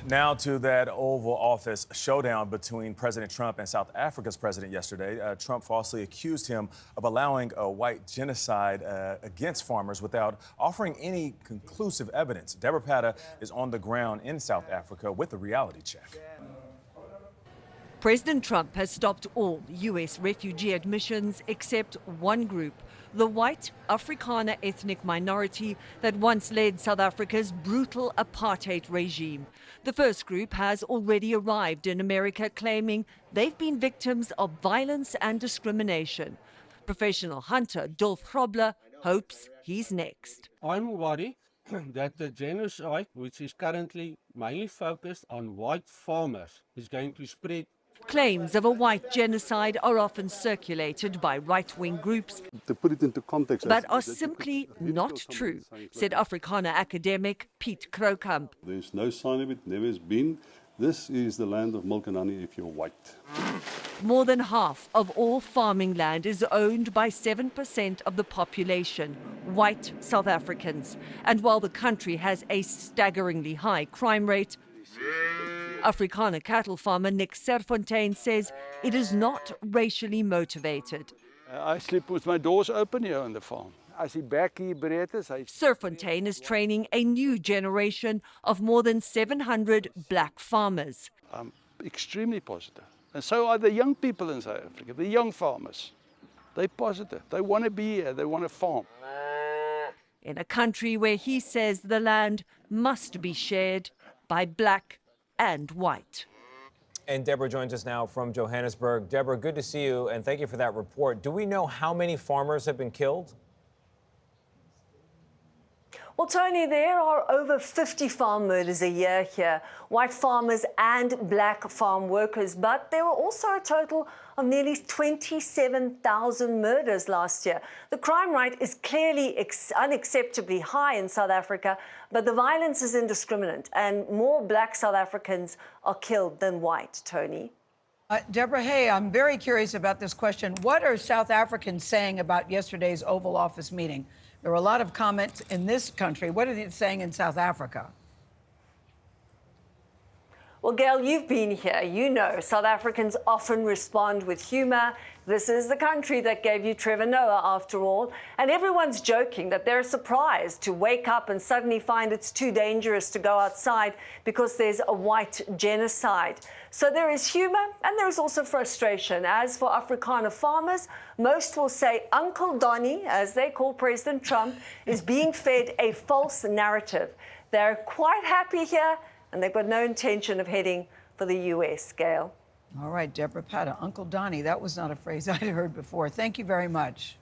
Now to that Oval Office showdown between President Trump and South Africa's president yesterday. Trump falsely accused him of allowing a white genocide against farmers without offering any conclusive evidence. Deborah Patta is on the ground in South Africa with a reality check. President Trump has stopped all U.S. refugee admissions except one group, the white Afrikaner ethnic minority that once led South Africa's brutal apartheid regime. The first group has already arrived in America, claiming they've been victims of violence and discrimination. Professional hunter Dolf Grobler hopes he's next. I'm worried that the genocide, which is currently mainly focused on white farmers, is going to spread. Claims of a white genocide are often circulated by right-wing groups, to put it into context, but are simply not true, said Afrikaner academic Piet Kroukamp. There's no sign of it, never has been. This is the land of milk and honey if you're white. More than half of all farming land is owned by 7% of the population, white South Africans. And while the country has a staggeringly high crime rate, Afrikaner cattle farmer Nick Serfontein says it is not racially motivated. I sleep with my doors open here on the farm. As die bek hier breed is, Serfontein is training a new generation of more than 700 black farmers. I'm extremely positive. And so are the young people in South Africa, the young farmers. They're positive. They want to be here. They want to farm. In a country where he says the land must be shared by black and white. And Deborah joins us now from Johannesburg. Deborah, good to see you, and thank you for that report. Do we know how many farmers have been killed? Well, Tony, there are over 50 farm murders a year here, white farmers and black farm workers. But there were also a total of nearly 27,000 murders last year. The crime rate is clearly unacceptably high in South Africa, but the violence is indiscriminate, and more black South Africans are killed than white, Tony. Deborah, hey, I'm very curious about this question. What are South Africans saying about yesterday's Oval Office meeting? There were a lot of comments in this country. What are they saying in South Africa? Well, Gayle, you've been here. You know South Africans often respond with humor. This is the country that gave you Trevor Noah, after all. And everyone's joking that they're surprised to wake up and suddenly find it's too dangerous to go outside because there's a white genocide. So there is humor and there is also frustration. As for Afrikaner farmers, most will say Uncle Donnie, as they call President Trump, is being fed a false narrative. They're quite happy here, and they've got no intention of heading for the U.S., Gayle. All right, Deborah Patta, Uncle Donnie, that was not a phrase I'd heard before. Thank you very much.